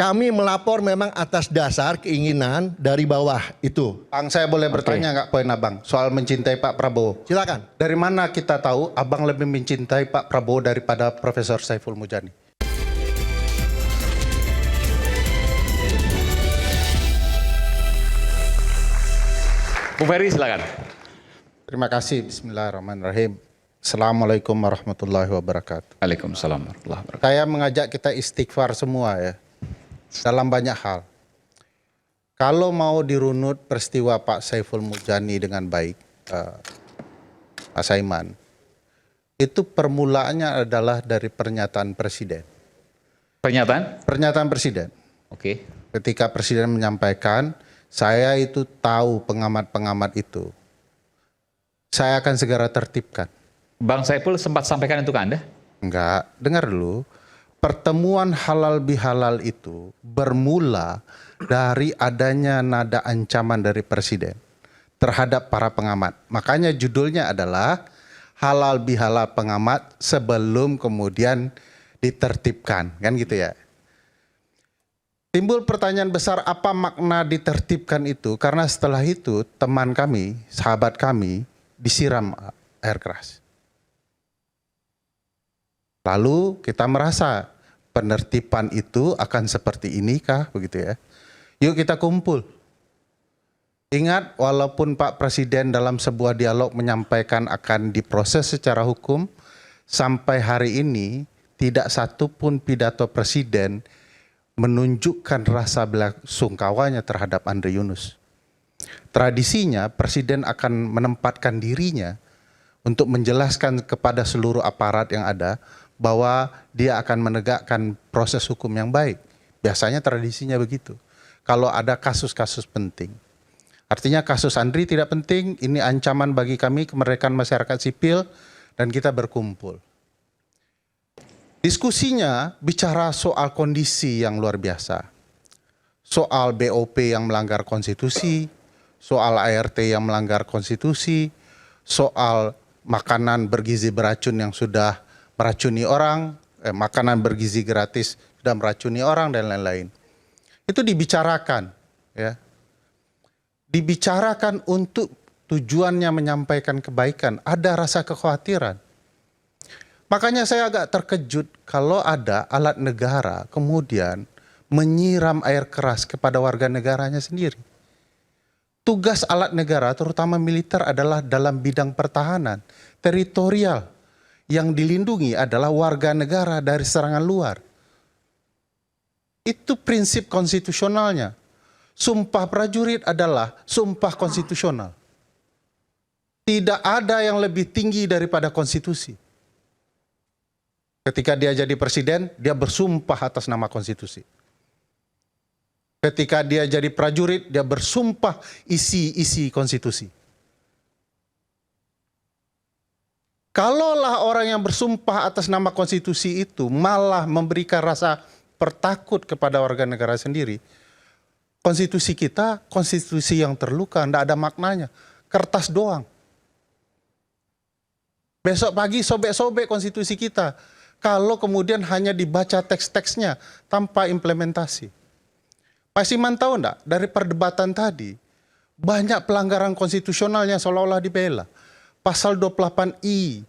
kami melapor memang atas dasar keinginan dari bawah itu. Bang, saya boleh bertanya nggak poin abang soal mencintai Pak Prabowo? Silakan. Dari mana kita tahu abang lebih mencintai Pak Prabowo daripada Profesor Saiful Mujani? Bu Ferry silakan. Terima kasih. Bismillahirrahmanirrahim. Assalamualaikum warahmatullahi wabarakatuh. Waalaikumsalam warahmatullahi wabarakatuh. Saya mengajak kita istighfar semua ya, dalam banyak hal. Kalau mau dirunut peristiwa Pak Saiful Mujani dengan baik, Pak Saiman, itu permulaannya adalah dari pernyataan Presiden. Pernyataan? Pernyataan Presiden. Oke. Ketika Presiden menyampaikan, saya itu tahu pengamat-pengamat itu. Saya akan segera tertibkan. Bang Saiful sempat sampaikan itu ke Anda? Enggak, dengar dulu. Pertemuan halal bihalal itu bermula dari adanya nada ancaman dari Presiden terhadap para pengamat. Makanya judulnya adalah halal bihalal pengamat sebelum kemudian ditertibkan. Kan gitu ya. Timbul pertanyaan besar, apa makna ditertibkan itu? Karena setelah itu teman kami, sahabat kami disiram air keras. Lalu kita merasa penertiban itu akan seperti ini kah? Begitu ya. Yuk kita kumpul. Ingat, walaupun Pak Presiden dalam sebuah dialog menyampaikan akan diproses secara hukum, sampai hari ini tidak satu pun pidato Presiden menunjukkan rasa belasungkawanya terhadap Andre Yunus. Tradisinya Presiden akan menempatkan dirinya untuk menjelaskan kepada seluruh aparat yang ada bahwa dia akan menegakkan proses hukum yang baik. Biasanya tradisinya begitu. Kalau ada kasus-kasus penting. Artinya kasus Andri tidak penting, ini ancaman bagi kami kemerdekaan masyarakat sipil dan kita berkumpul. Diskusinya bicara soal kondisi yang luar biasa. Soal BOP yang melanggar konstitusi, soal ART yang melanggar konstitusi, soal makanan bergizi beracun yang sudah meracuni orang, makanan bergizi gratis sudah meracuni orang dan lain-lain. Itu dibicarakan, ya. Dibicarakan untuk tujuannya menyampaikan kebaikan, ada rasa kekhawatiran. Makanya saya agak terkejut kalau ada alat negara kemudian menyiram air keras kepada warga negaranya sendiri. Tugas alat negara terutama militer adalah dalam bidang pertahanan, teritorial. Yang dilindungi adalah warga negara dari serangan luar. Itu prinsip konstitusionalnya. Sumpah prajurit adalah sumpah konstitusional. Tidak ada yang lebih tinggi daripada konstitusi. Ketika dia jadi presiden, dia bersumpah atas nama konstitusi. Ketika dia jadi prajurit, dia bersumpah isi konstitusi. Kalaulah orang yang bersumpah atas nama konstitusi itu malah memberikan rasa pertakut kepada warga negara sendiri, konstitusi kita, konstitusi yang terluka, tidak ada maknanya. Kertas doang. Besok pagi sobek-sobek konstitusi kita. Kalau kemudian hanya dibaca teks-teksnya tanpa implementasi. Pak Siman tahu enggak, dari perdebatan tadi, banyak pelanggaran konstitusionalnya seolah-olah dibela. Pasal 28I,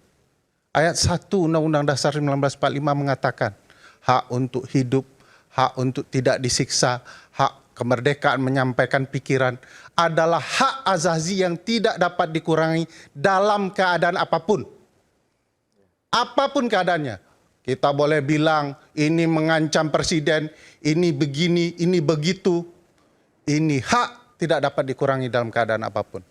ayat 1 Undang-Undang Dasar 1945 mengatakan, hak untuk hidup, hak untuk tidak disiksa, hak kemerdekaan menyampaikan pikiran, adalah hak azazi yang tidak dapat dikurangi dalam keadaan apapun. Apapun keadaannya. Kita boleh bilang ini mengancam presiden, ini begini, ini begitu. Ini hak tidak dapat dikurangi dalam keadaan apapun.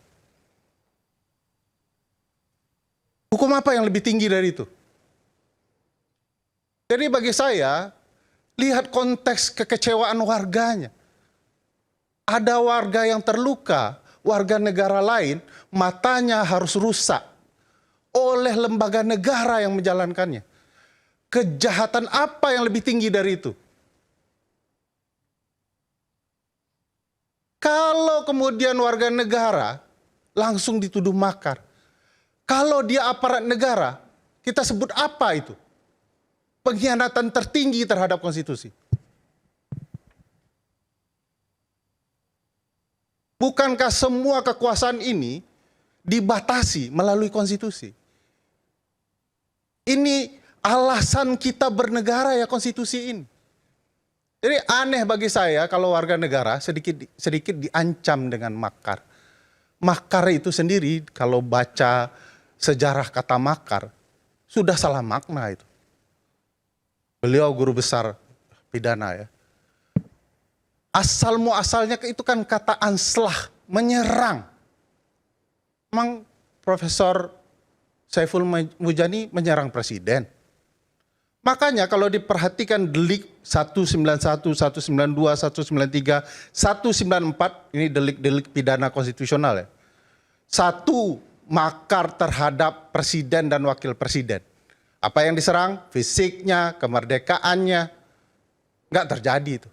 Hukum apa yang lebih tinggi dari itu? Jadi bagi saya, lihat konteks kekecewaan warganya. Ada warga yang terluka, warga negara lain, matanya harus rusak oleh lembaga negara yang menjalankannya. Kejahatan apa yang lebih tinggi dari itu? Kalau kemudian warga negara langsung dituduh makar. Kalau dia aparat negara, kita sebut apa itu? Pengkhianatan tertinggi terhadap konstitusi. Bukankah semua kekuasaan ini dibatasi melalui konstitusi? Ini alasan kita bernegara ya, konstitusi ini. Jadi aneh bagi saya kalau warga negara sedikit diancam dengan makar. Makar itu sendiri kalau baca sejarah kata makar sudah salah makna itu. Beliau guru besar pidana ya. Asal muasalnya itu kan kata anslah, menyerang. Memang Profesor Saiful Mujani menyerang presiden. Makanya kalau diperhatikan delik 191, 192, 193, 194, ini delik pidana konstitusional ya. Satu, makar terhadap presiden dan wakil presiden. Apa yang diserang? Fisiknya, kemerdekaannya. Nggak terjadi itu.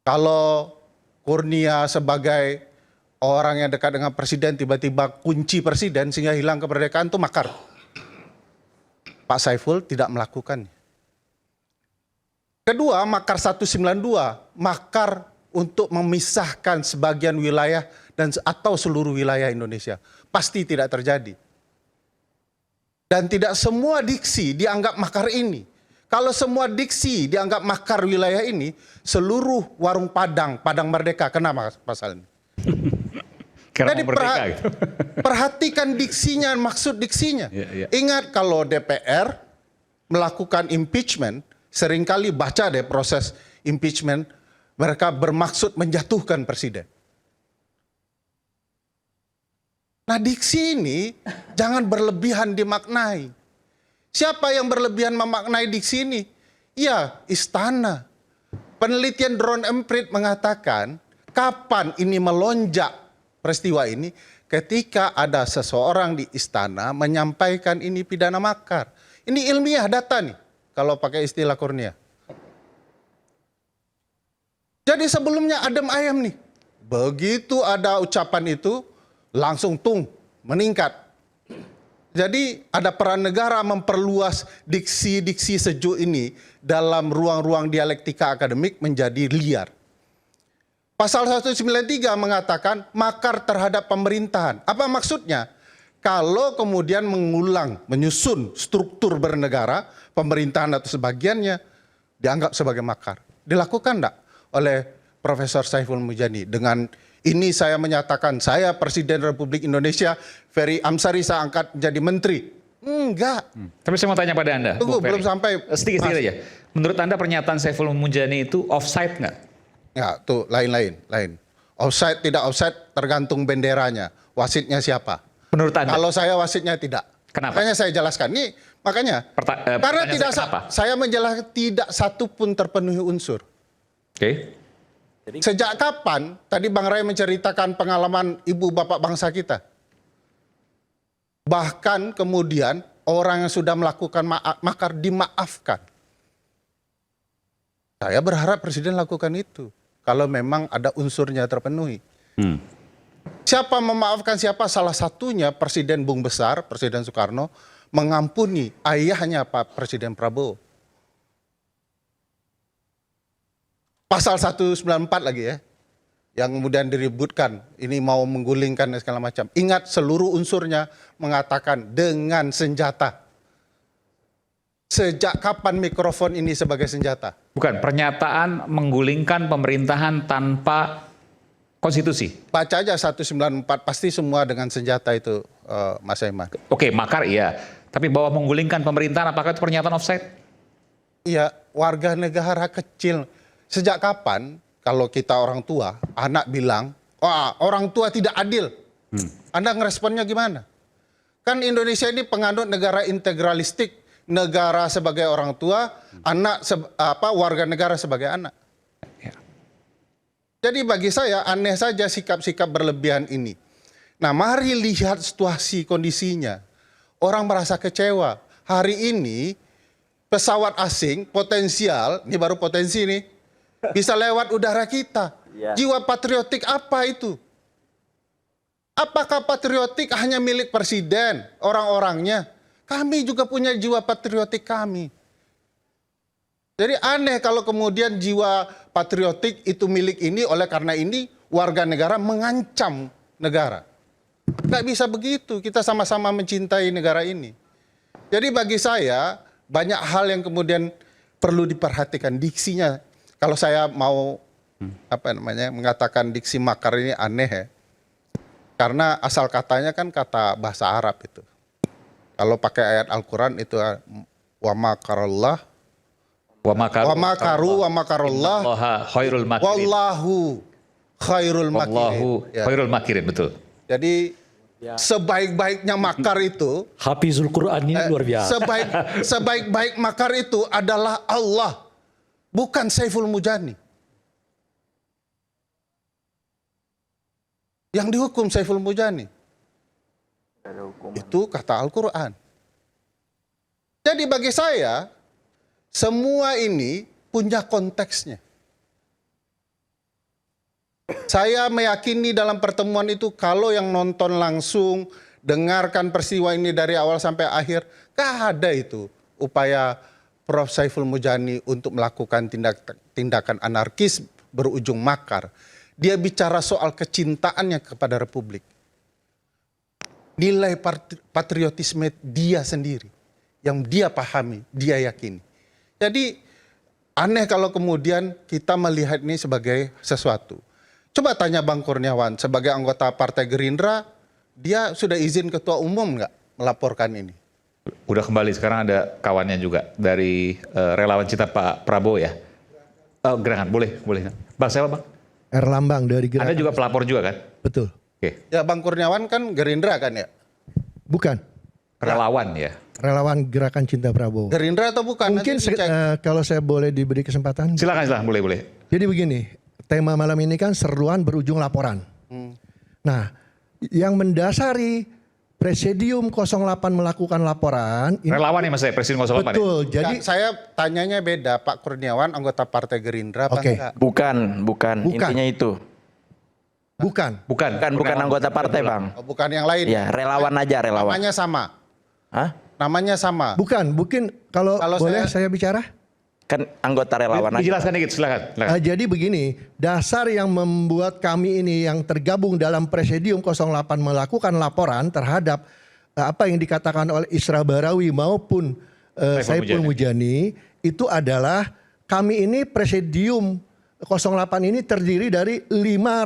Kalau Kurnia sebagai orang yang dekat dengan presiden tiba-tiba kunci presiden sehingga hilang kemerdekaan itu makar. Pak Saiful tidak melakukannya. Kedua, makar 192, makar untuk memisahkan sebagian wilayah dan atau seluruh wilayah Indonesia. Pasti tidak terjadi. Dan tidak semua diksi dianggap makar ini. Kalau semua diksi dianggap makar wilayah ini, seluruh warung Padang Merdeka kena pasal ini. Jadi perhatikan diksinya, maksud diksinya. Ingat kalau DPR melakukan impeachment, seringkali baca deh proses impeachment, mereka bermaksud menjatuhkan presiden. Nah diksi ini jangan berlebihan dimaknai. Siapa yang berlebihan memaknai diksi ini? Ya, istana. Penelitian Drone Emprit mengatakan kapan ini melonjak peristiwa ini ketika ada seseorang di istana menyampaikan ini pidana makar. Ini ilmiah data nih kalau pakai istilah Kurnia. Jadi sebelumnya adem ayam nih. Begitu ada ucapan itu langsung meningkat. Jadi ada peran negara memperluas diksi-diksi sejuk ini dalam ruang-ruang dialektika akademik menjadi liar. Pasal 193 mengatakan makar terhadap pemerintahan. Apa maksudnya? Kalau kemudian menyusun struktur bernegara, pemerintahan atau sebagiannya dianggap sebagai makar. Dilakukan enggak oleh Profesor Saiful Mujani dengan ini saya menyatakan saya Presiden Republik Indonesia, Ferry Amsari saya angkat menjadi menteri. Enggak. Tapi saya mau tanya pada Anda. Tunggu, belum sampai. Sedikit aja. Menurut Anda pernyataan Saiful Mujani itu offside nggak? Ya, tuh lain. Offside tidak offside tergantung benderanya. Wasitnya siapa? Menurut Anda? Kalau saya wasitnya tidak. Kenapa? Makanya saya jelaskan. Ini makanya karena tidak saya menjelaskan tidak satu pun terpenuhi unsur. Oke. Sejak kapan tadi Bang Ray menceritakan pengalaman ibu bapak bangsa kita? Bahkan kemudian orang yang sudah melakukan makar dimaafkan. Saya berharap presiden lakukan itu kalau memang ada unsurnya terpenuhi. Siapa memaafkan siapa? Salah satunya Presiden Bung Besar, Presiden Soekarno mengampuni ayahnya Pak Presiden Prabowo. Pasal 194 lagi ya, yang kemudian diributkan, ini mau menggulingkan dan segala macam. Ingat seluruh unsurnya mengatakan dengan senjata. Sejak kapan mikrofon ini sebagai senjata? Bukan, pernyataan menggulingkan pemerintahan tanpa konstitusi. Baca aja 194, pasti semua dengan senjata itu Mas Aiman. Oke, makar iya. Tapi bahwa menggulingkan pemerintahan, apakah itu pernyataan offside? Iya, warga negara kecil. Sejak kapan kalau kita orang tua, anak bilang, wah orang tua tidak adil. Anda ngeresponnya gimana? Kan Indonesia ini penganut negara integralistik, negara sebagai orang tua, anak warga negara sebagai anak. Ya. Jadi bagi saya aneh saja sikap-sikap berlebihan ini. Nah, mari lihat situasi kondisinya. Orang merasa kecewa. Hari ini pesawat asing potensial, ini baru potensi nih, bisa lewat udara kita. Jiwa patriotik apa itu? Apakah patriotik hanya milik presiden, orang-orangnya? Kami juga punya jiwa patriotik kami. Jadi aneh kalau kemudian jiwa patriotik itu milik ini, oleh karena ini warga negara mengancam negara. Nggak bisa begitu, kita sama-sama mencintai negara ini. Jadi bagi saya, banyak hal yang kemudian perlu diperhatikan diksinya. Kalau saya mau mengatakan diksi makar ini aneh ya. Karena asal katanya kan kata bahasa Arab itu. Kalau pakai ayat Al-Qur'an itu wa makarallah Wa makaru wa makarallah khairul makirin. wallahu khairul makirin. Wallahu Ya. khairul makirin, betul. Jadi sebaik-baiknya makar itu Hafizul Quran ini luar biasa. sebaik-baik makar itu adalah Allah, bukan Saiful Mujani. Yang dihukum Saiful Mujani. Itu kata Al-Quran. Jadi bagi saya, semua ini punya konteksnya. Saya meyakini dalam pertemuan itu kalau yang nonton langsung, dengarkan peristiwa ini dari awal sampai akhir, gak ada itu upaya Prof. Saiful Mujani untuk melakukan tindakan anarkis berujung makar. Dia bicara soal kecintaannya kepada Republik. Nilai patriotisme dia sendiri, yang dia pahami, dia yakini. Jadi aneh kalau kemudian kita melihat ini sebagai sesuatu. Coba tanya Bang Kurniawan, sebagai anggota Partai Gerindra, dia sudah izin Ketua Umum nggak melaporkan ini? Udah kembali, sekarang ada kawannya juga dari relawan Cinta Pak Prabowo ya. Gerakan, boleh. Bang, siapa Bang? Erlambang dari Gerakan. Anda juga pelapor juga kan? Betul. Oke. Ya Bang Kurniawan kan Gerindra kan ya? Bukan. Relawan ya. Relawan Gerakan Cinta Prabowo. Gerindra atau bukan? Mungkin Nanti dicek. kalau saya boleh diberi kesempatan. Silakan, boleh. Jadi begini, tema malam ini kan seruan berujung laporan. Nah, yang mendasari Presidium 08 melakukan laporan. Relawan ya Mas saya, Presiden 08 Betul, ya? jadi Saya tanyanya beda, Pak Kurniawan anggota Partai Gerindra apa Oke. enggak? Bukan. Intinya itu. bukan. Bukan anggota partai, Bang. Oh, bukan yang lain. Ya, relawan aja, relawan. Namanya sama. Hah? Namanya sama. Bukan, kalau Kalau boleh saya bicara. Kan anggota relawan aja. Dijelaskan dikit, silakan. Jadi begini, dasar yang membuat kami ini yang tergabung dalam Presidium 08 melakukan laporan terhadap apa yang dikatakan oleh Isra Barawi maupun Saiful Mujani itu adalah kami ini Presidium 08 ini terdiri dari 5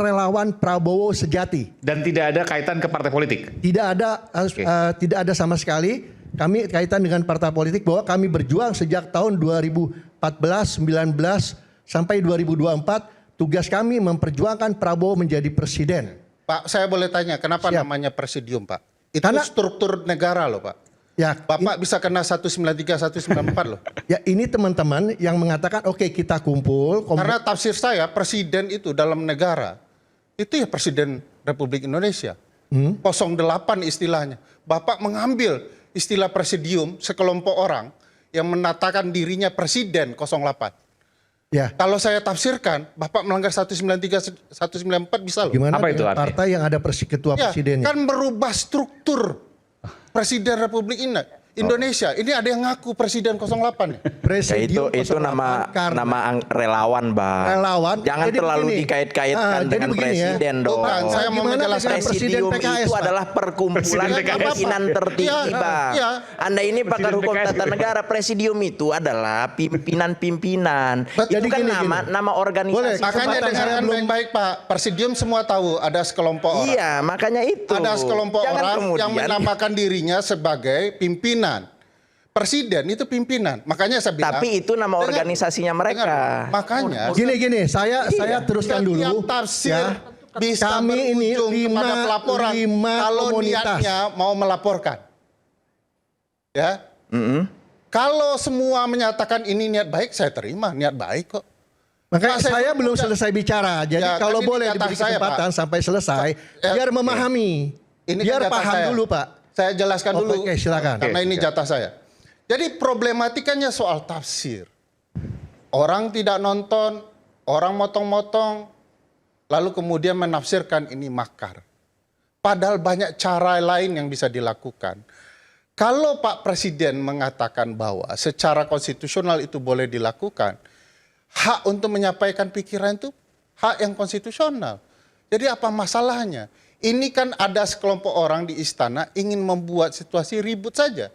relawan Prabowo sejati. Dan tidak ada kaitan ke partai politik? Tidak ada sama sekali. Kami kaitan dengan partai politik bahwa kami berjuang sejak tahun 2014, 19 sampai 2024. Tugas kami memperjuangkan Prabowo menjadi presiden. Pak, saya boleh tanya, kenapa Siap. namanya Presidium, Pak? Itu Karena- struktur negara loh, Pak. Ya, Bapak bisa kena 193, 194 loh. ya ini teman-teman yang mengatakan oke kita kumpul. Karena tafsir saya, presiden itu dalam negara, itu ya Presiden Republik Indonesia. 08 istilahnya. Bapak mengambil istilah presidium sekelompok orang yang menatakan dirinya Presiden 08. Ya, Kalau saya tafsirkan, Bapak melanggar 193, 194 bisa loh. gimana Apa itu dengan artinya? partai yang ada ketua Ya, presidennya? kan merubah struktur Presiden Republik Indonesia. Ini ada yang ngaku Presiden 08. Ya, Presidium itu 08 karena relawan, Bang. Relawan. Jangan Jadi terlalu begini. dikait-kaitkan jadi dengan begini ya. presiden dong. Bukan, saya mau Gimana menjelaskan dengan Presiden Presidium PKS, itu Pak? adalah perkumpulan Presiden PKS. pimpinan tertinggi, Iya, Bang. iya. Anda ini pakar Presiden hukum PKS. tata negara. Presidium itu adalah pimpinan-pimpinan. Itu Jadi kan gini. nama organisasi. Boleh, Makanya Kesempatan saya dengarkan belum- baik-baik Pak. Presidium semua tahu ada sekelompok orang. Iya, makanya itu. Ada sekelompok Jangan orang yang kemudian- menamakan dirinya sebagai pimpinan. Presiden itu pimpinan. Makanya saya bilang. Tapi itu nama Dengar- organisasinya mereka. dengar. Makanya. Gini, saya teruskan Setiap dulu. tafsir Ya. bisa Kami ini berujung kepada pelaporan lima kalau komunitas. niatnya mau melaporkan. Ya. Kalau semua menyatakan ini niat baik, saya terima niat baik kok. Makanya Pak, saya saya belum udah- selesai bicara. Jadi Ya, kalau kan ini boleh jatah diberi saya, kesempatan Pak. sampai selesai, Ya, biar memahami. Ini biar kan jatah paham saya. dulu, Pak. Saya jelaskan dulu. Oke, silakan. Karena Oke, ini siap. jatah saya. Jadi problematikanya soal tafsir. Orang tidak nonton, orang motong-motong, lalu kemudian menafsirkan ini makar. Padahal banyak cara lain yang bisa dilakukan. Kalau Pak Presiden mengatakan bahwa secara konstitusional itu boleh dilakukan, hak untuk menyampaikan pikiran itu hak yang konstitusional. Jadi apa masalahnya? Ini kan ada sekelompok orang di istana ingin membuat situasi ribut saja.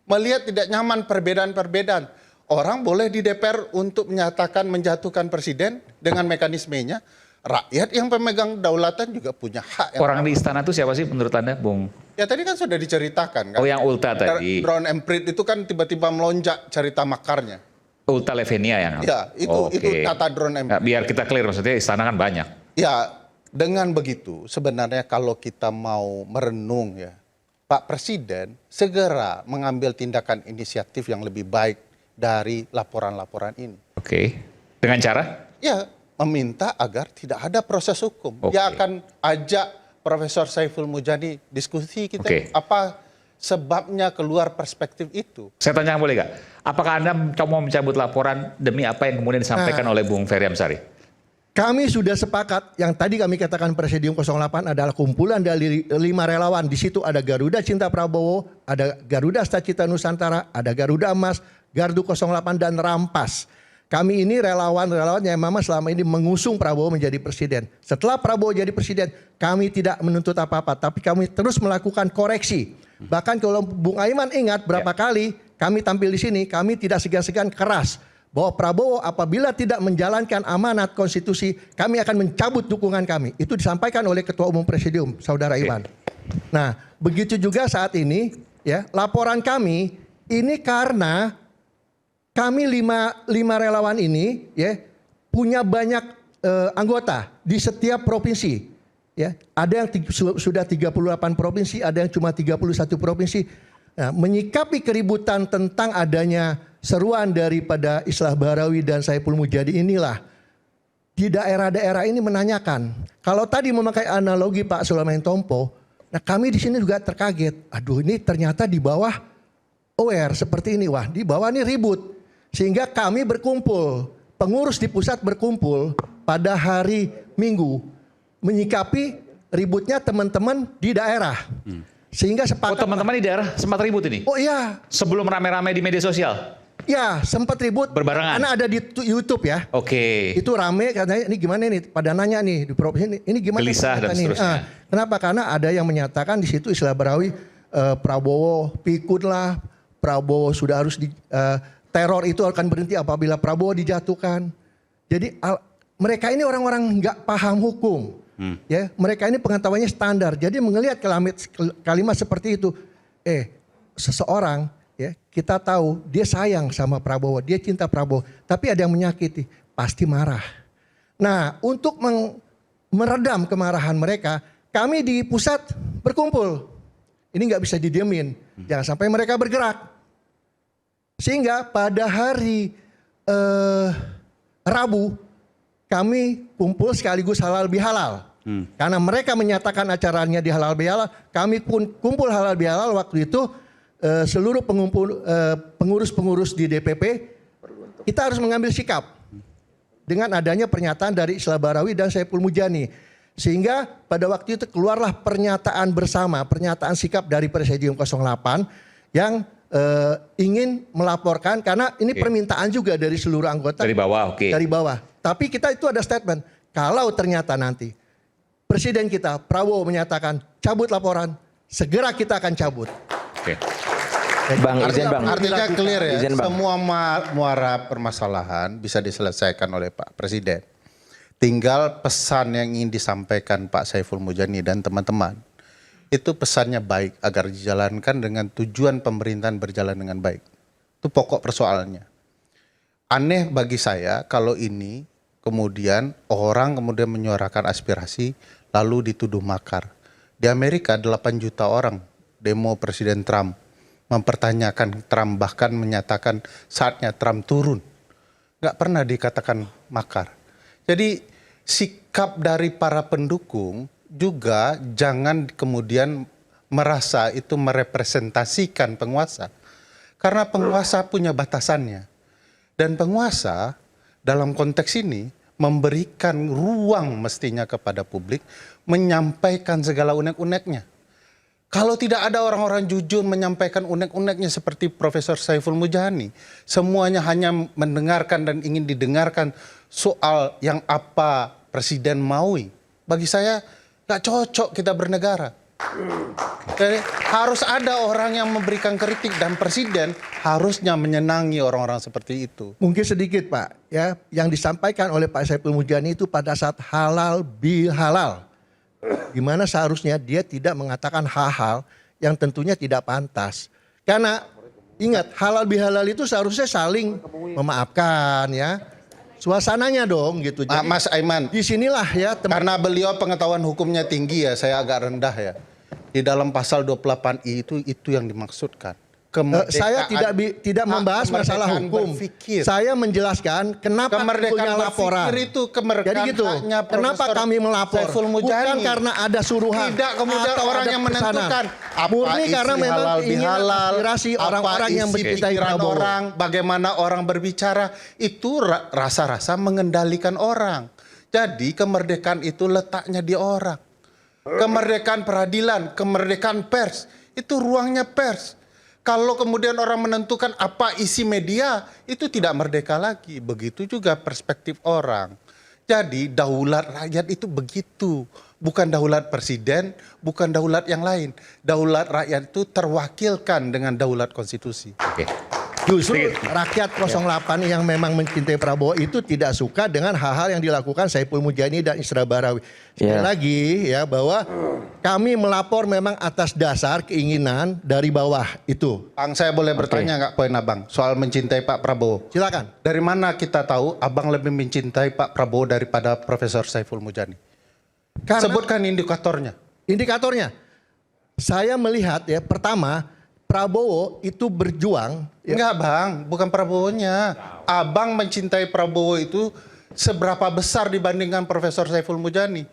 Melihat tidak nyaman perbedaan-perbedaan. Orang boleh di DPR untuk menyatakan menjatuhkan presiden dengan mekanismenya. Rakyat yang pemegang daulatan juga punya hak. Orang di istana itu siapa sih menurut Anda, Bung? Ya tadi kan sudah diceritakan kan. Oh, yang Ulta tadi. Drone Emprit itu kan tiba-tiba melonjak cerita makarnya. Ulta Levenia yang. Ya, itu Oh, itu oke. data drone Emprit. Nah, biar kita clear, maksudnya istana kan banyak. Ya, dengan begitu sebenarnya kalau kita mau merenung ya, Pak Presiden segera mengambil tindakan inisiatif yang lebih baik dari laporan-laporan ini. Oke. Dengan cara? Ya, meminta agar tidak ada proses hukum. Oke. Dia akan ajak Profesor Saiful Mujani diskusi kita. Oke. Apa sebabnya keluar perspektif itu? Saya tanya boleh nggak? Apakah Anda mau mencabut laporan demi apa yang kemudian disampaikan oleh Bung Ferry Amsari? Kami sudah sepakat, yang tadi kami katakan Presidium 08 adalah kumpulan dari 5 relawan. Di situ ada Garuda Cinta Prabowo, ada Garuda Stacita Nusantara, ada Garuda Emas, Gardu 08 dan Rampas. Kami ini relawan-relawan yang memang selama ini mengusung Prabowo menjadi presiden. Setelah Prabowo jadi presiden, kami tidak menuntut apa-apa, tapi kami terus melakukan koreksi. Bahkan kalau Bung Aiman ingat berapa kali kami tampil di sini, kami tidak segan-segan keras bahwa Prabowo apabila tidak menjalankan amanat konstitusi, kami akan mencabut dukungan kami. Itu disampaikan oleh Ketua Umum Presidium, Saudara Iwan. Nah, begitu juga saat ini, ya, laporan kami ini karena kami lima relawan ini, ya, punya banyak anggota di setiap provinsi. Ya, ada yang sudah 38 provinsi, ada yang cuma 31 provinsi. Nah, menyikapi keributan tentang adanya seruan daripada Islah Bahrawi dan Saiful Mujani inilah di daerah-daerah ini menanyakan. Kalau tadi memakai analogi Pak Sulaiman Tompo, nah kami di sini juga terkaget. Aduh, ini ternyata di bawah aware seperti ini. Wah, di bawah ini ribut. Sehingga kami berkumpul, pengurus di pusat berkumpul pada hari Minggu menyikapi ributnya teman-teman di daerah. Sehingga sepakat. Oh, teman-teman di daerah sempat ribut ini? Oh iya. Sebelum rame-rame di media sosial? Ya, sempat ribut. Berbarengan? Karena ada di YouTube ya. Oke. Itu rame katanya ini gimana nih? Pada nanya nih di provinsi ini gimana? Gelisah dan nih? seterusnya. Kenapa? Karena ada yang menyatakan di situ Islah Bahrawi Prabowo pikun lah. Prabowo sudah harus teror itu akan berhenti apabila Prabowo dijatuhkan. Jadi mereka ini orang-orang nggak paham hukum. Ya, mereka ini pengetahuannya standar. Jadi melihat kalimat seperti itu, seseorang ya kita tahu dia sayang sama Prabowo, dia cinta Prabowo, tapi ada yang menyakiti, pasti marah. Nah, untuk meredam kemarahan mereka, kami di pusat berkumpul. Ini nggak bisa didiemin, jangan sampai mereka bergerak. Sehingga pada hari Rabu kami kumpul sekaligus halal bihalal. Karena mereka menyatakan acaranya di halal bihalal, kami pun kumpul halal bihalal waktu itu seluruh pengurus-pengurus di DPP kita harus mengambil sikap dengan adanya pernyataan dari Islah Bahrawi dan Saiful Mujani. Sehingga pada waktu itu keluarlah pernyataan bersama, pernyataan sikap dari Presidium 08 yang ingin melaporkan karena ini permintaan juga dari seluruh anggota. Dari bawah, oke. Dari bawah. Tapi kita itu ada statement, kalau ternyata nanti Presiden kita Prabowo menyatakan cabut laporan, segera kita akan cabut. Oke. Bang, izin bang. Artinya clear ya, Izin, Bang. semua muara permasalahan bisa diselesaikan oleh Pak Presiden. Tinggal pesan yang ingin disampaikan Pak Saiful Mujani dan teman-teman. Itu pesannya baik agar dijalankan dengan tujuan pemerintahan berjalan dengan baik. Itu pokok persoalannya. Aneh bagi saya kalau ini kemudian orang kemudian menyuarakan aspirasi lalu dituduh makar. Di Amerika 8 juta orang demo Presiden Trump, mempertanyakan Trump, bahkan menyatakan saatnya Trump turun. Nggak pernah dikatakan makar. Jadi sikap dari para pendukung juga jangan kemudian merasa itu merepresentasikan penguasa. Karena penguasa punya batasannya. Dan penguasa dalam konteks ini memberikan ruang mestinya kepada publik menyampaikan segala unek-uneknya. Kalau tidak ada orang-orang jujur menyampaikan unek-uneknya seperti Profesor Saiful Mujani, semuanya hanya mendengarkan dan ingin didengarkan soal yang apa Presiden maui, Bagi saya nggak cocok kita bernegara. Jadi harus ada orang yang memberikan kritik dan presiden harusnya menyenangi orang-orang seperti itu. Mungkin sedikit Pak, ya yang disampaikan oleh Pak Saiful Mujani itu pada saat halal bihalal, gimana seharusnya dia tidak mengatakan hal-hal yang tentunya tidak pantas. Karena ingat halal bihalal itu seharusnya saling memaafkan ya, suasananya dong gitu. Jadi, Mas Aiman, disinilah ya karena beliau pengetahuan hukumnya tinggi ya, saya agak rendah ya. Di dalam pasal 28I itu yang dimaksudkan. Saya tidak membahas masalah hukum. Berpikir. Saya menjelaskan kenapa punya laporan. Itu kemerdekaan. Jadi gitu. Kenapa kami melapor? Bukan karena ada suruhan. Tidak kemudian orang yang menentukan apa murni isi karena memang halal keinginan bihalal, aspirasi orang-orang yang mencintai Prabowo. Orang, bagaimana orang berbicara itu rasa-rasa mengendalikan orang. Jadi kemerdekaan itu letaknya di orang. Kemerdekaan peradilan, kemerdekaan pers, itu ruangnya pers. Kalau kemudian orang menentukan apa isi media, itu tidak merdeka lagi. Begitu juga perspektif orang. Jadi daulat rakyat itu begitu. Bukan daulat presiden, bukan daulat yang lain. Daulat rakyat itu terwakilkan dengan daulat konstitusi. Oke. Justru rakyat 08 yang memang mencintai Prabowo itu tidak suka dengan hal-hal yang dilakukan Saiful Mujani dan Isra Bahrawi. Sekali lagi ya bahwa kami melapor memang atas dasar keinginan dari bawah itu. Bang, saya boleh bertanya nggak poin abang soal mencintai Pak Prabowo? Silakan. Dari mana kita tahu abang lebih mencintai Pak Prabowo daripada Profesor Saiful Mujani? Karena Sebutkan indikatornya. indikatornya, saya melihat ya pertama Prabowo itu berjuang. Ya, Enggak bang, bukan Prabowo-nya. Abang mencintai Prabowo itu seberapa besar dibandingkan Profesor Saiful Mujani?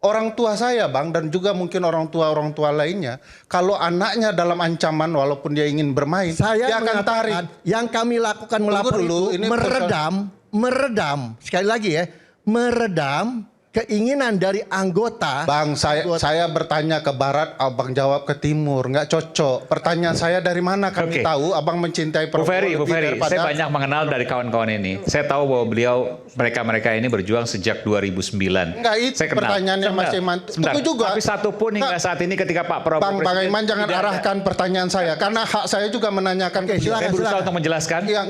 Orang tua saya bang dan juga mungkin orang tua lainnya, kalau anaknya dalam ancaman walaupun dia ingin bermain, saya dia akan tarik. yang kami lakukan melapor dulu, itu ini meredam sekali lagi ya, meredam keinginan dari anggota. Bang, saya bertanya ke barat, abang jawab ke timur, nggak cocok. Pertanyaan saya dari mana kami tahu abang mencintai Bu Prabowo Ferry, saya banyak mengenal dari kawan-kawan ini. Saya tahu bahwa mereka ini berjuang sejak 2009. Enggak, itu saya kenal. pertanyaannya Mas Iman. Itu juga. Tapi satu pun hingga saat ini ketika Pak Prabowo Bang Iman jangan arahkan pertanyaan saya, karena hak saya juga menanyakan. Saya berusaha untuk menjelaskan. Iya,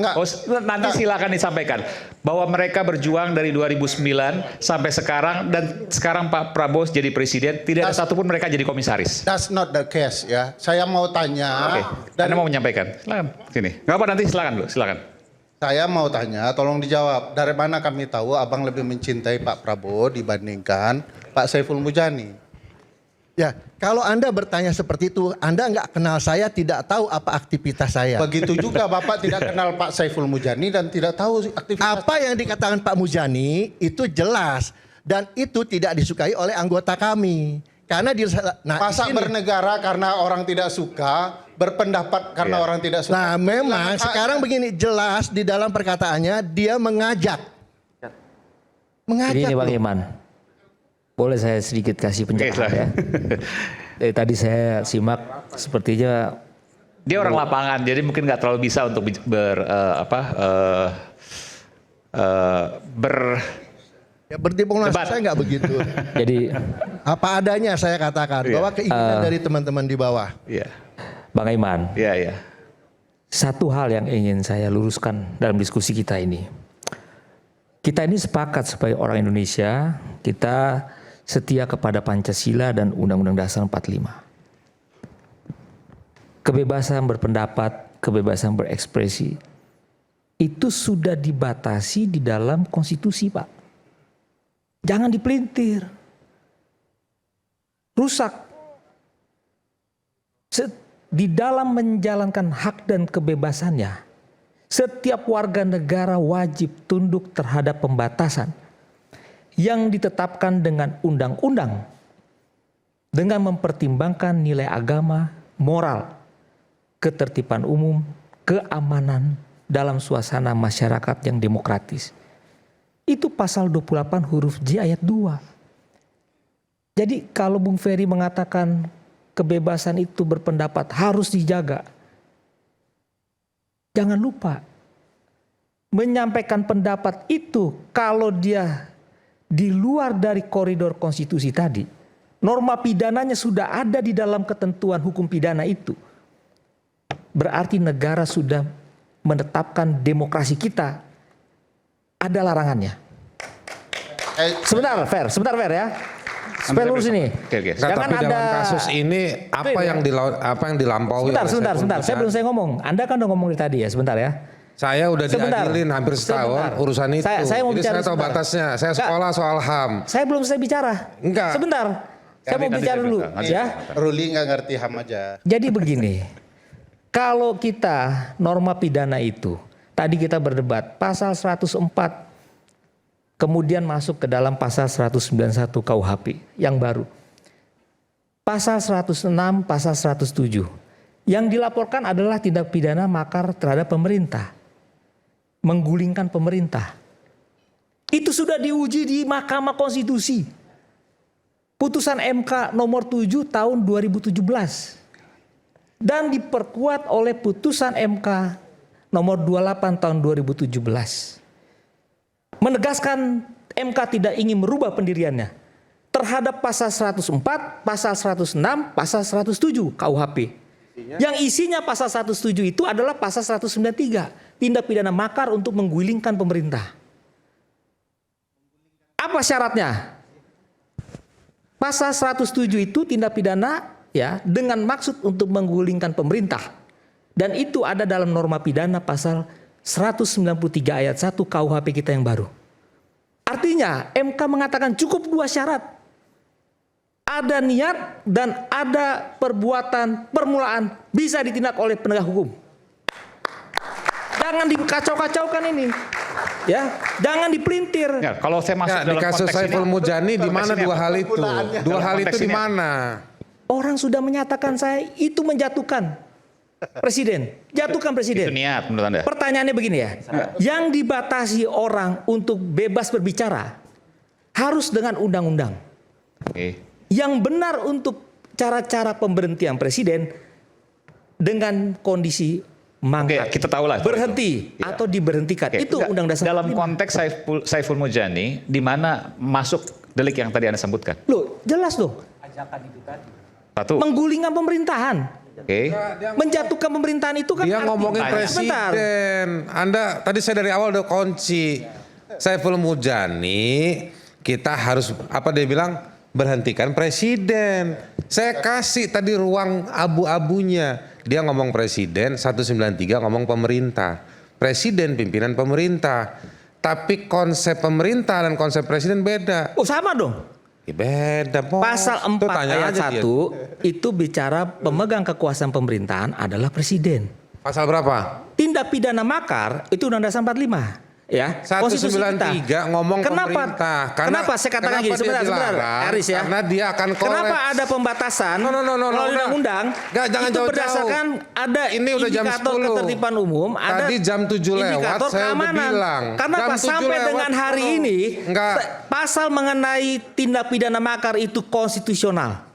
nanti silakan disampaikan bahwa mereka berjuang dari 2009 sampai sekarang dan sekarang Pak Prabowo jadi presiden, tidak ada satupun mereka jadi komisaris. That's not the case ya. Saya mau tanya. Anda mau menyampaikan? Silakan. Sini. Nggak apa nanti silakan dulu. Silakan. Saya mau tanya, tolong dijawab. Dari mana kami tahu abang lebih mencintai Pak Prabowo dibandingkan Pak Saiful Mujani? Ya, kalau Anda bertanya seperti itu, Anda nggak kenal saya, tidak tahu apa aktivitas saya. Begitu juga Bapak tidak kenal Pak Saiful Mujani dan tidak tahu aktivitas. Apa yang dikatakan Pak Mujani itu jelas dan itu tidak disukai oleh anggota kami. Karena masa bernegara karena orang tidak suka, berpendapat karena orang tidak suka. Nah, memang sekarang begini, jelas di dalam perkataannya dia mengajak. Jadi ini Bang Iman, boleh saya sedikit kasih pencerahan ya. Dari tadi saya simak sepertinya dia orang lapangan, jadi mungkin nggak terlalu bisa untuk Ya, berdiplomasi saya nggak begitu. jadi Apa adanya saya katakan bahwa keinginan dari teman-teman di bawah. Iya. Bang Iman, Iya. satu hal yang ingin saya luruskan dalam diskusi kita ini. Kita ini sepakat sebagai orang Indonesia, kita setia kepada Pancasila dan Undang-Undang Dasar 45. Kebebasan berpendapat, kebebasan berekspresi, itu sudah dibatasi di dalam konstitusi, Pak. Jangan dipelintir. Rusak. Di dalam menjalankan hak dan kebebasannya, setiap warga negara wajib tunduk terhadap pembatasan yang ditetapkan dengan undang-undang dengan mempertimbangkan nilai agama, moral, ketertiban umum, keamanan dalam suasana masyarakat yang demokratis. Itu pasal 28 huruf J ayat 2. Jadi kalau Bung Ferry mengatakan kebebasan itu berpendapat harus dijaga, jangan lupa menyampaikan pendapat itu kalau dia di luar dari koridor konstitusi tadi, norma pidananya sudah ada di dalam ketentuan hukum pidana itu, berarti negara sudah menetapkan demokrasi kita ada larangannya. Sebentar Fer ya. Supaya lurus ini. Oke. Nggak, tapi dalam kasus ini apa yang dilampaui? Sebentar. Saya belum saya ngomong. Anda kan udah ngomong dari tadi ya. Sebentar ya. Saya udah Sebentar. diadilin hampir setahun Sebentar. urusan itu. Saya mau Jadi bicara saya tahu sebentar. batasnya. Saya sekolah soal HAM. Saya belum selesai bicara. Enggak. Sebentar. Saya mau Nanti bicara saya dulu bicara. ya. Ruli nggak ngerti HAM aja. Jadi begini. Kalau kita norma pidana itu, tadi kita berdebat pasal 104 kemudian masuk ke dalam pasal 191 KUHP yang baru. Pasal 106, pasal 107. Yang dilaporkan adalah tindak pidana makar terhadap pemerintah. Menggulingkan pemerintah. Itu sudah diuji di Mahkamah Konstitusi. Putusan MK nomor 7 tahun 2017. Dan diperkuat oleh putusan MK nomor 28 tahun 2017. Menegaskan MK tidak ingin merubah pendiriannya terhadap pasal 104, pasal 106, pasal 107 KUHP. Yang isinya pasal 107 itu adalah pasal 193, tindak pidana makar untuk menggulingkan pemerintah. Apa syaratnya? Pasal 107 itu tindak pidana ya dengan maksud untuk menggulingkan pemerintah. Dan itu ada dalam norma pidana pasal 193 ayat 1 KUHP kita yang baru. Artinya MK mengatakan cukup 2 syarat. Ada niat dan ada perbuatan permulaan bisa ditindak oleh penegak hukum. Jangan dikacau-kacaukan ini. Ya, jangan dipelintir. Ya, kalau saya masuk Ya, di dalam kasus konteks Saiful ini, Mujani di mana konteks ini dua apa? hal itu? Dua Dalam hal itu konteks di ini apa? mana? Orang sudah menyatakan saya itu menjatuhkan presiden. Jatuhkan Itu presiden. niat menurut Anda? Pertanyaannya begini ya. Yang dibatasi orang untuk bebas berbicara harus dengan undang-undang. Oke. Yang benar untuk cara-cara pemberhentian presiden dengan kondisi mangkat. Oke, kita tahu lah. Berhenti atau diberhentikan. Oke, Itu enggak, undang dasar. dalam 45. konteks Saiful Mujani, di mana masuk delik yang tadi Anda sebutkan? Loh, jelas dong. Satu. Menggulingkan pemerintahan. Oke. Menjatuhkan pemerintahan itu kan Dia artinya- ngomongin Sebentar. presiden. Anda tadi saya dari awal udah kunci. Saiful Mujani kita harus apa dia bilang berhentikan presiden. Saya kasih tadi ruang abu-abunya. Dia ngomong presiden, 193 ngomong pemerintah. Presiden pimpinan pemerintah. Tapi konsep pemerintah dan konsep presiden beda. Oh sama dong. Ya beda, Bos. Pasal Tuh, 4 tanya ayat aja dia. 1 itu bicara pemegang kekuasaan pemerintahan adalah presiden. Pasal berapa? Tindak pidana makar itu Undang-Undang 45. Ya, konstitusi 193 kita. ngomong kenapa, pemerintah. Kenapa saya katakan kenapa gini? dia Sebentar, dilarang? Aris ya. Karena dia akan Kenapa ada pembatasan? No, melalui udah. undang-undang? Nggak, jangan itu jauh-jauh. berdasarkan ada Ini udah jam indikator 10. ketertiban umum, ada Tadi jam 7 lewat, indikator saya udah keamanan. bilang. Karena Jam apa? 7 Sampai lewat, dengan hari no. ini, Nggak. pasal mengenai tindak pidana makar itu konstitusional.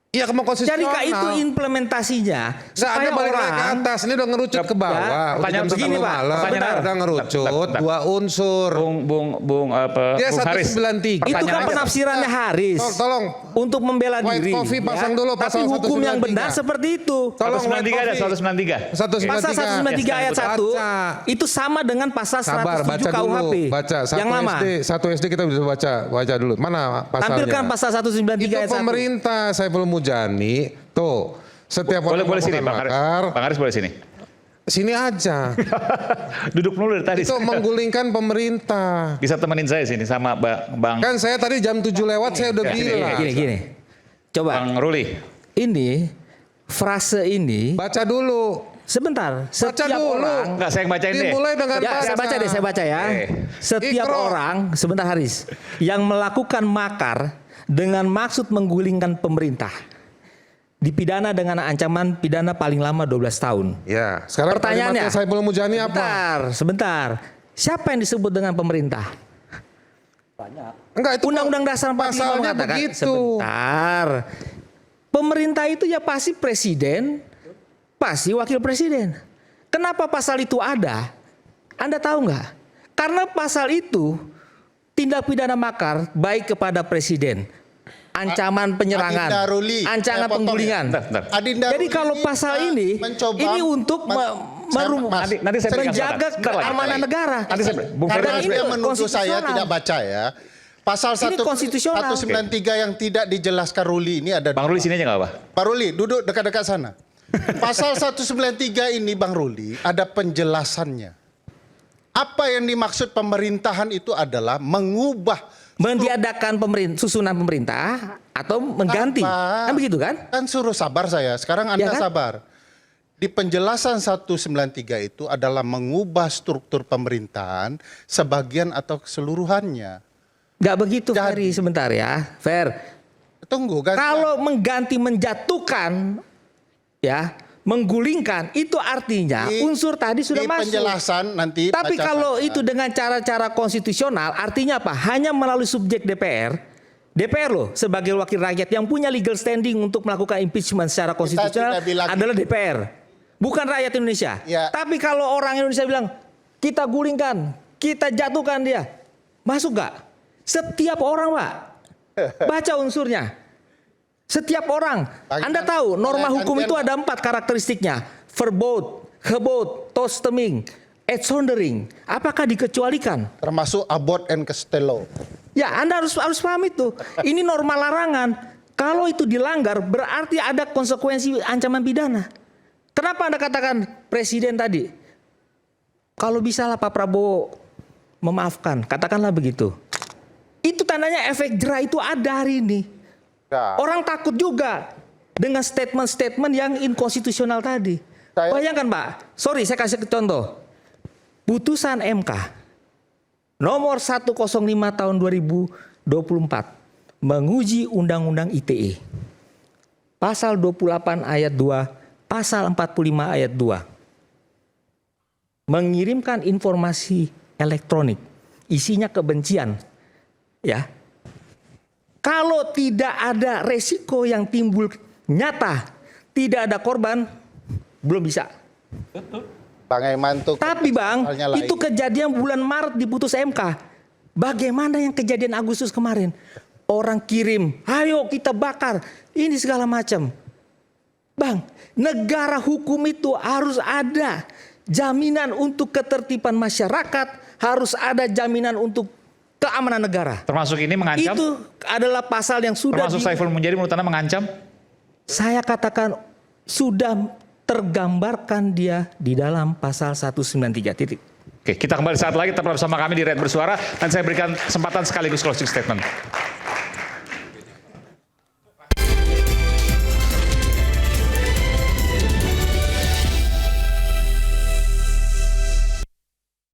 Iya, kamu konstitusional. Jadi Kak, itu implementasinya Nggak ada supaya balik lagi ke orang atas. Ini udah ngerucut ke bawah. Udah pertanyaan jam begini, 10 Pak. malam. Pertanyaan Udah ngerucut Bentar. dua unsur. Bung Dia Bung Haris. 193. itu kan Pertanyaannya- penafsirannya Haris Tolong. untuk membela White diri. coffee pasang dulu Tapi pasal hukum yang 193. benar seperti itu. Tolong 193 ada 193. 193. Pasal 193 ayat 1 Baca. itu sama dengan pasal 107 Sabar, baca KUHP. dulu. Baca. Yang lama. Satu SD kita bisa baca dulu. Mana pasalnya? Tampilkan pasal 193 Itu ayat 1. pemerintah Saiful Mujani. Tuh. Setiap Boleh orang sini, Bang melakukan Haris. makar, Bang Haris boleh sini. sini aja. Duduk dulu dari tadi. Itu menggulingkan pemerintah. Bisa temenin saya sini sama Bang Kan saya tadi jam 7 lewat saya udah bilang. Gini. Coba. Bang Ruli. Ini frase ini Baca dulu. sebentar. Baca Setiap dulu. orang Enggak, saya yang bacain deh. Dimulai dengan Ya, saya baca ya. Oke. Setiap Ikro. orang, sebentar Haris, yang melakukan makar dengan maksud menggulingkan pemerintah dipidana dengan ancaman pidana paling lama 12 tahun. Ya, sekarang Pertanyaannya, kalimatnya Saiful Mujani apa? Sebentar. Siapa yang disebut dengan pemerintah? Enggak, itu Undang-Undang Dasar 45 pasalnya mengatakan begitu. sebentar. Pemerintah itu ya pasti presiden, pasti wakil presiden. Kenapa pasal itu ada? Anda tahu nggak? Karena pasal itu tindak pidana makar baik kepada presiden, ancaman penyerangan, Adinda Ruli, ancaman saya potong penggulingan. ya. Bentar. Adinda Jadi Ruli kalau ini, pasal ini mencoba Nanti saya berikan menjaga kesempatan. Sebentar lagi. keamanan negara. Nanti saya Bung karena Ferry, ini dia menuduh saya konstitusional. tidak baca ya. Pasal Ini konstitusional. 193 yang tidak dijelaskan Ruli ini ada. Bang Ruli sini aja nggak apa? Pak Ruli duduk dekat-dekat sana. Pasal 193 ini Bang Ruli ada penjelasannya. Apa yang dimaksud pemerintahan itu adalah mengubah Mendiadakan susunan pemerintah atau mengganti. Apa? Kan begitu kan? Kan suruh sabar saya. Sekarang Anda Ya kan? sabar. Di penjelasan 193 itu adalah mengubah struktur pemerintahan sebagian atau keseluruhannya. Nggak begitu, Jadi- Ferry, sebentar ya. Fer, Tunggu kan. kalau mengganti menjatuhkan, ya, menggulingkan, itu artinya unsur tadi sudah di masuk. penjelasan nanti Tapi baca kalau saja. itu dengan cara-cara konstitusional, artinya apa? Hanya melalui subjek DPR. DPR loh sebagai wakil rakyat yang punya legal standing untuk melakukan impeachment secara konstitusional tidak bilang adalah DPR. Bukan rakyat Indonesia. Ya. Tapi kalau orang Indonesia bilang, kita gulingkan, kita jatuhkan dia. Masuk gak? Setiap orang, Pak. Baca unsurnya. Setiap orang. Anda tahu norma hukum itu ada 4 karakteristiknya. Verbood, gebod, toestemming, uitzondering. Apakah dikecualikan? termasuk Abbott and Costello. Ya, Anda harus paham itu. Ini norma larangan. Kalau itu dilanggar berarti ada konsekuensi ancaman pidana. Kenapa Anda katakan presiden tadi? Kalau bisa lah Pak Prabowo memaafkan, katakanlah begitu. Itu tandanya efek jerah itu ada hari ini. Ya. Orang takut juga dengan statement-statement yang inkonstitusional tadi. Bayangkan Pak, sorry saya kasih contoh. Putusan MK nomor 105 tahun 2024 menguji Undang-Undang ITE. Pasal 28 ayat 2, pasal 45 ayat 2. Mengirimkan informasi elektronik, isinya kebencian. Ya. Kalau tidak ada resiko yang timbul nyata, tidak ada korban, belum bisa. Bang Eman tuh Tapi Bang, halnya lain. itu kejadian bulan Maret diputus MK. Bagaimana yang kejadian Agustus kemarin? Orang kirim, ayo kita bakar, ini segala macam. Bang, negara hukum itu harus ada jaminan untuk ketertiban masyarakat, harus ada jaminan untuk keamanan negara. Termasuk ini mengancam? Itu adalah pasal yang sudah Termasuk Saiful Munjadi menurut Anda mengancam? saya katakan sudah tergambarkan dia di dalam pasal 193 titik. Oke, kita kembali saat lagi tetap bersama kami di Rakyat Bersuara dan saya berikan kesempatan sekaligus closing statement.